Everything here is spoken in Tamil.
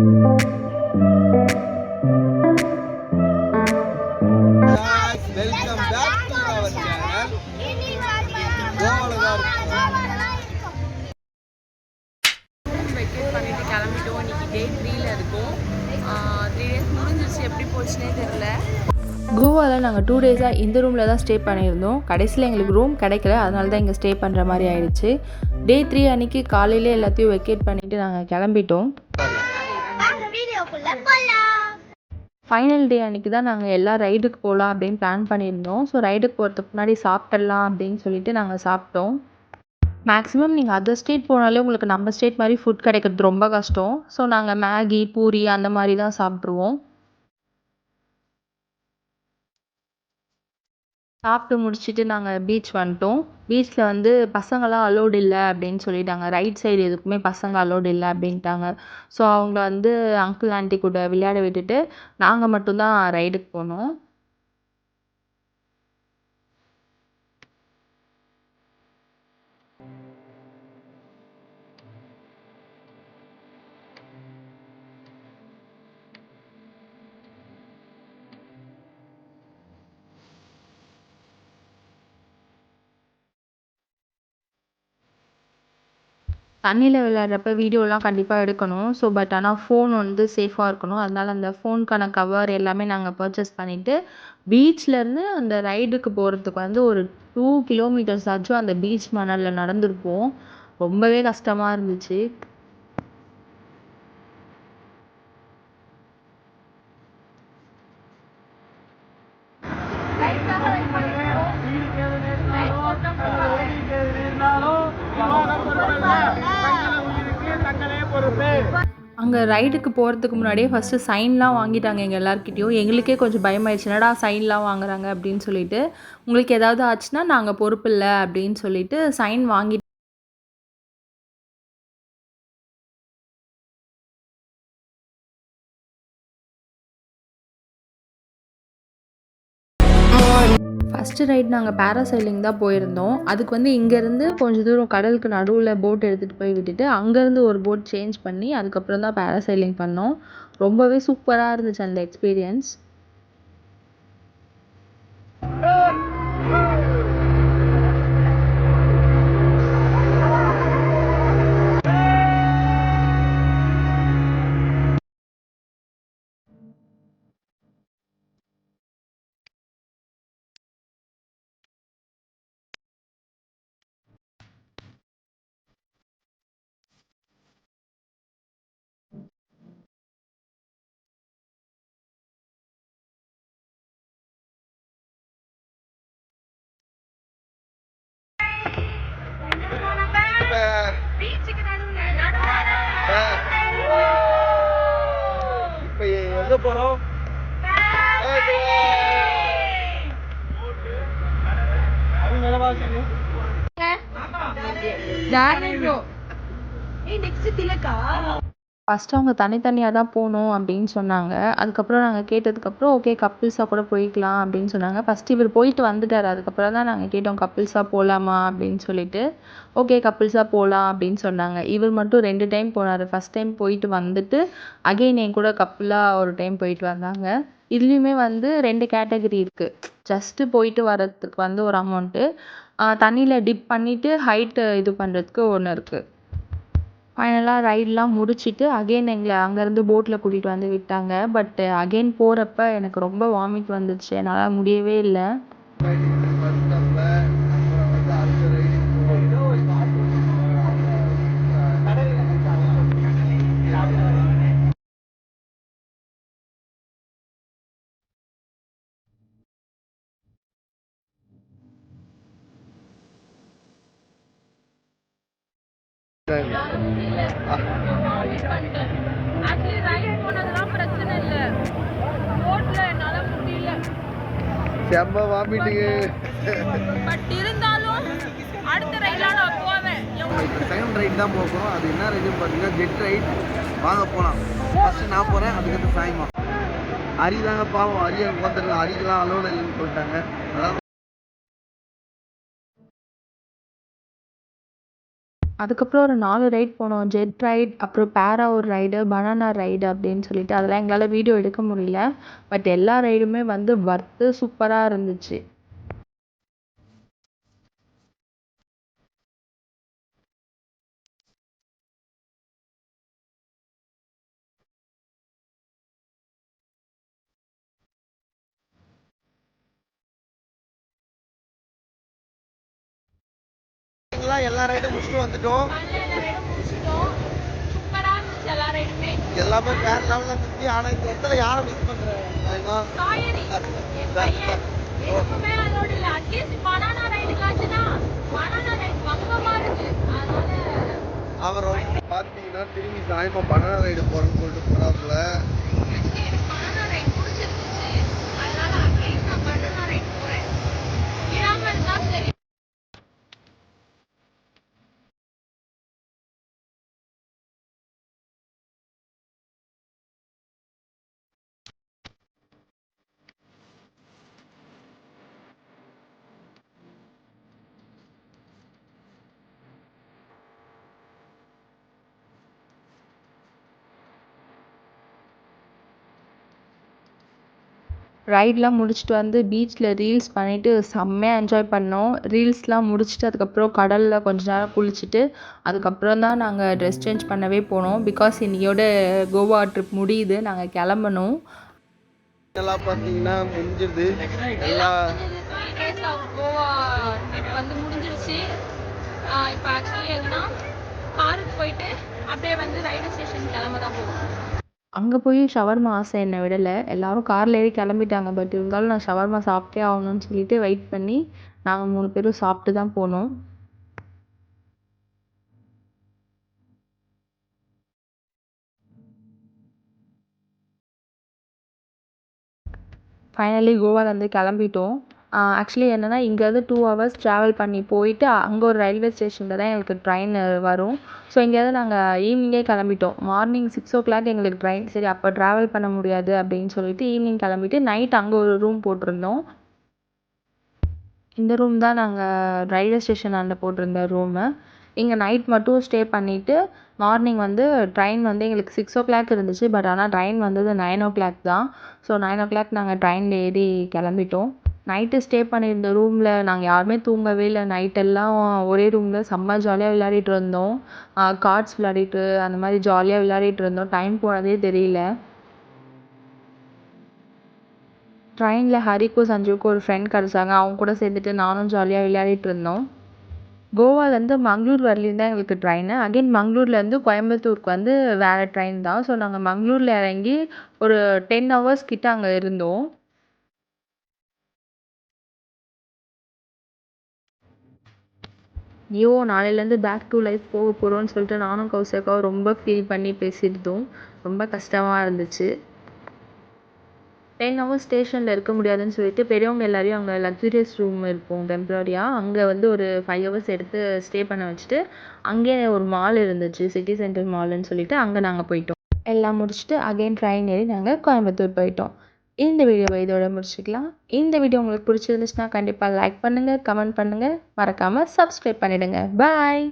வெக்கேட் பண்ணிட்டு கிளம்பிட்டோம். இன்னைக்கு டே 3ல இருக்கும். 3 டேஸ் முடிஞ்சிருச்சு, எப்படி போச்சுன்னே தெரியல. கோவாவில் நாங்கள் 2 டேஸாக இந்த ரூமில் தான் ஸ்டே பண்ணியிருந்தோம். கடைசியில் எங்களுக்கு ரூம் கிடைக்கல, அதனால தான் இங்கே ஸ்டே பண்ணுற மாதிரி ஆயிடுச்சு. டே 3 அன்றைக்கி காலையிலே எல்லாத்தையும் வெக்கேட் பண்ணிவிட்டு நாங்கள் கிளம்பிட்டோம். ஃபைனல் டே அன்றைக்கி தான் நாங்கள் எல்லா ரைடுக்கு போகலாம் அப்படின்னு பிளான் பண்ணியிருந்தோம். ஸோ ரைடுக்கு போகிறதுக்கு முன்னாடி சாப்பிட்றலாம் அப்படின்னு சொல்லிட்டு நாங்கள் சாப்பிட்டோம். மேக்ஸிமம் நீங்கள் அதர் ஸ்டேட் போனாலே உங்களுக்கு நம்ம ஸ்டேட் மாதிரி ஃபுட் கிடைக்கிறது ரொம்ப கஷ்டம். ஸோ நாங்கள் மேகி, பூரி அந்த மாதிரி தான் சாப்பிட்ருவோம். சாப்பிட்டு முடிச்சுட்டு நாங்கள் பீச் வந்துட்டோம். பீச்சில் வந்து பசங்களாம் அலோடு இல்லை அப்படின்னு சொல்லிட்டாங்க. ரைட் சைடு எதுக்குமே பசங்க அலோடு இல்லை அப்படின்ட்டாங்க. ஸோ அவங்கள வந்து அங்கிள் ஆண்டி கூட விளையாட விட்டுட்டு நாங்கள் மட்டும்தான் ரைடுக்கு போனோம். தண்ணியில் விளையாடுறப்ப வீடியோலாம் கண்டிப்பாக எடுக்கணும். ஸோ பட் ஆனால் ஃபோன் வந்து சேஃபாக இருக்கணும். அதனால் அந்த ஃபோனுக்கான கவர் எல்லாமே நாங்கள் பர்ச்சேஸ் பண்ணிவிட்டு பீச்லேருந்து அந்த ரைடுக்கு போகிறதுக்கு வந்து ஒரு 2 கிலோமீட்டர்ஸ் ஆச்சும் அந்த பீச் மணலில் நடந்திருப்போம். ரொம்பவே கஷ்டமாக இருந்துச்சு. அங்கே ரைடுக்கு போகிறதுக்கு முன்னாடியே ஃபஸ்ட்டு சைன்லாம் வாங்கிட்டாங்க எங்கள் எல்லாருக்கிட்டேயும். எங்களுக்கே கொஞ்சம் பயமாயிடுச்சு, என்னடா சைன்லாம் வாங்குறாங்க அப்படின்னு சொல்லிட்டு. உங்களுக்கு ஏதாவது ஆச்சுன்னா நாங்கள் பொறுப்பு இல்லை அப்படின்னு சொல்லிட்டு சைன் வாங்கி ஃபஸ்ட்டு ரைட் நாங்கள் பேராசைலிங் தான் போயிருந்தோம். அதுக்கு வந்து இங்கேருந்து கொஞ்சம் தூரம் கடலுக்கு நடுவில் போட் எடுத்துகிட்டு போய் விட்டுட்டு அங்கேருந்து ஒரு போட் சேஞ்ச் பண்ணி அதுக்கப்புறம் தான் பேராசைலிங் பண்ணோம். ரொம்பவே சூப்பராக இருந்துச்சு அந்த எக்ஸ்பீரியன்ஸ். போறோம் ஃபஸ்ட்டு அவங்க தனித்தனியாக தான் போகணும் அப்படின்னு சொன்னாங்க. அதுக்கப்புறம் நாங்கள் கேட்டதுக்கப்புறம் ஓகே கப்பிள்ஸாக கூட போய்க்கலாம் அப்படின்னு சொன்னாங்க. ஃபஸ்ட்டு இவர் போயிட்டு வந்துட்டார். அதுக்கப்புறம் தான் நாங்கள் கேட்டோம் கப்பிள்ஸாக போகலாமா அப்படின்னு சொல்லிட்டு. ஓகே கப்பிள்ஸாக போகலாம் அப்படின்னு சொன்னாங்க. இவர் மட்டும் 2 டைம் போனார். ஃபஸ்ட் டைம் போயிட்டு வந்துட்டு அகெயின் என் கூட கப்புளாக ஒரு டைம் போயிட்டு வந்தாங்க. இதுலேயுமே வந்து 2 கேட்டகரி இருக்குது. ஜஸ்ட்டு போயிட்டு வரதுக்கு வந்து ஒரு அமௌண்ட்டு, தண்ணியில் டிப் பண்ணிவிட்டு ஹைட்டு இது பண்ணுறதுக்கு ஒன்று இருக்குது. ஃபைனலாக ரைடெலாம் முடிச்சுட்டு அகெயின் எங்களை அங்கேருந்து போட்டில் கூட்டிகிட்டு வந்து விட்டாங்க. பட் அகெயின் போகிறப்ப எனக்கு ரொம்ப வாமிட் வந்துடுச்சு, என்னால் முடியவே இல்லை. செம்ம வாமிட்டிங்கு. பட் இருந்தாலும் அடுத்த ரைட்லாம் நான் போவேன். செகண்ட் ரைட் தான் போகிறோம். அது என்ன ரைடுன்னு பார்த்தீங்கன்னா ஜெட் ரைட். வாங்க போகலாம். ஃபஸ்ட்டு நான் போகிறேன், அதுக்கடுத்து சாயமா. அரி தாங்க பாவம், அரியை பார்த்துருங்க. அரிக்கெலாம் அலோடு இல்லைன்னு சொல்லிட்டாங்க. அதான் அதுக்கப்புறம் ஒரு 4 ரைட் போனோம். ஜெட் ரைட், அப்புறம் பேரா ஒரு ரைடு, பனானா ரைடு அப்படின்னு சொல்லிட்டு. அதெல்லாம் எங்களால் வீடியோ எடுக்க முடியல. பட் எல்லா ரைடுமே வந்து வர்த்து சூப்பராக இருந்துச்சு. எல்லா ரைடும் முடிச்சுட்டு வந்துட்டோம். சூப்பரா இருந்துச்சு எல்லா ரைடுமே. எல்லாமே வேற லெவலில் இருந்துச்சு. ஆனால் இந்த இடத்துல யாரை மிஸ் பண்ணுறேன்? காயரி என் பையன் எதுக்குமே அதோட இல்லை. அட்லீஸ்ட் பனானா ரைடுக்காச்சுன்னா பனானா ரைட் பக்கமா இருக்கு. அதனால அவர் பார்த்தீங்கன்னா திரும்பி சாயமா பனானா ரைடு போகிறேன்னு சொல்லிட்டு போகிறாப்புல. எனக்கு பனானா ரைட் பிடிச்சிருந்துச்சு. அதனால அட்லீஸ்ட் நான் பனானா ரைட் போறேன். இல்லாம இருந்தா சரி. ரைட்லாம் முடிச்சுட்டு வந்து பீச்சில் ரீல்ஸ் பண்ணிவிட்டு செம்மையாக என்ஜாய் பண்ணோம். ரீல்ஸ்லாம் முடிச்சுட்டு அதுக்கப்புறம் கடலில் கொஞ்ச நேரம் குளிச்சுட்டு அதுக்கப்புறம் தான் நாங்கள் ட்ரெஸ் சேஞ்ச் பண்ணவே போனோம். பிகாஸ் இன்னையோட கோவா ட்ரிப் முடியுது, நாங்கள் கிளம்பணும். எல்லாம் பார்த்தீங்கன்னா முடிஞ்சிருது. எல்லா 3 days ஆஃப் கோவா ட்ரிப் வந்து முடிஞ்சிருச்சு. இப்போ ஆக்சுவலி எங்கன்னா காருக்கு போயிட்டு அப்படியே வந்து ரயில்வே ஸ்டேஷன் கிளம்ப தான் போகும். அங்கே போய் ஷவர்மா ஆசை என்னை விடலை. எல்லாரும் காரில் ஏறி கிளம்பிட்டாங்க. பட் இருந்தாலும் நான் ஷவர்மா சாப்பிட்டே ஆகணும்னு சொல்லிட்டு வெயிட் பண்ணி நாங்கள் 3 பேரும் சாப்பிட்டு தான் போனோம். ஃபைனலி கோவாலேருந்து கிளம்பிட்டோம். ஆக்சுவலி என்னென்னா இங்கேருந்து 2 ஹவர்ஸ் ட்ராவல் பண்ணி போயிட்டு அங்கே ஒரு ரயில்வே ஸ்டேஷனில் தான் எங்களுக்கு ட்ரெயின் வரும். ஸோ இங்கேருந்து நாங்கள் ஈவினிங்கே கிளம்பிட்டோம். மார்னிங் 6 o'clock எங்களுக்கு ட்ரெயின். சரி அப்போ ட்ராவல் பண்ண முடியாது அப்படின்னு சொல்லிட்டு ஈவினிங் கிளம்பிட்டு நைட் அங்கே ஒரு ரூம் போட்டிருந்தோம். இந்த ரூம் தான் நாங்கள் ரயில்வே ஸ்டேஷனாண்ட போட்டிருந்த ரூமு. இங்கே நைட் மட்டும் ஸ்டே பண்ணிவிட்டு மார்னிங் வந்து ட்ரெயின் வந்து எங்களுக்கு 6 o'clock இருந்துச்சு. பட் ஆனால் ட்ரெயின் வந்தது 9 o'clock தான். ஸோ 9 o'clock நாங்கள் ட்ரெயினில் ஏறி கிளம்பிட்டோம். நைட்டு ஸ்டே பண்ணியிருந்த ரூமில் நாங்கள் யாருமே தூங்கவே இல்லை. நைட்டெல்லாம் ஒரே ரூமில் செம்ம ஜாலியாக விளையாடிட்டு இருந்தோம். கார்ட்ஸ் விளையாடிட்டு அந்த மாதிரி ஜாலியாக விளையாடிட்டு இருந்தோம். டைம் போனதே தெரியல. ட்ரெயினில் ஹரிக்கும் சஞ்சுவுக்கும் ஒரு ஃப்ரெண்ட் கிடச்சாங்க. அவங்க கூட சேர்ந்துட்டு நானும் ஜாலியாக விளையாடிட்டு இருந்தோம். கோவாலேருந்து மங்களூர் வரலையும் தான் எங்களுக்கு ட்ரெயினு. அகைன் மங்களூர்லேருந்து கோயம்புத்தூருக்கு வந்து வேறு ட்ரெயின் தான். ஸோ நாங்கள் மங்களூரில் இறங்கி ஒரு 10 hours கிட்ட அங்கே இருந்தோம். ஐயோ நாளையிலேருந்து பேக் டு லைஃப் போக போகிறோன்னு சொல்லிட்டு நானும் கௌசக்காவும் ரொம்ப ஃபீல் பண்ணி பேசியிருந்தோம். ரொம்ப கஷ்டமாக இருந்துச்சு. 10 hours ஸ்டேஷனில் இருக்க முடியாதுன்னு சொல்லிட்டு பெரியவங்க எல்லாரையும் அங்கே லக்ஸுரியஸ் ரூம் இருக்கும் டெம்ப்ரரியாக. அங்கே வந்து ஒரு 5 hours எடுத்து ஸ்டே பண்ண வச்சுட்டு அங்கேயே ஒரு மால் இருந்துச்சு, சிட்டி சென்டர் மால்னு சொல்லிட்டு அங்கே நாங்கள் போயிட்டோம். எல்லாம் முடிச்சுட்டு அகைன் ட்ரெயின் ஏறி நாங்கள் கோயம்புத்தூர் போயிட்டோம். இந்த வீடியோவை இதோட முடிச்சுக்கலாம். இந்த வீடியோ உங்களுக்கு பிடிச்சிருந்துச்சுன்னா கண்டிப்பாக லைக் பண்ணுங்கள், கமெண்ட் பண்ணுங்கள், மறக்காமல் சப்ஸ்கிரைப் பண்ணிவிடுங்க. பாய்.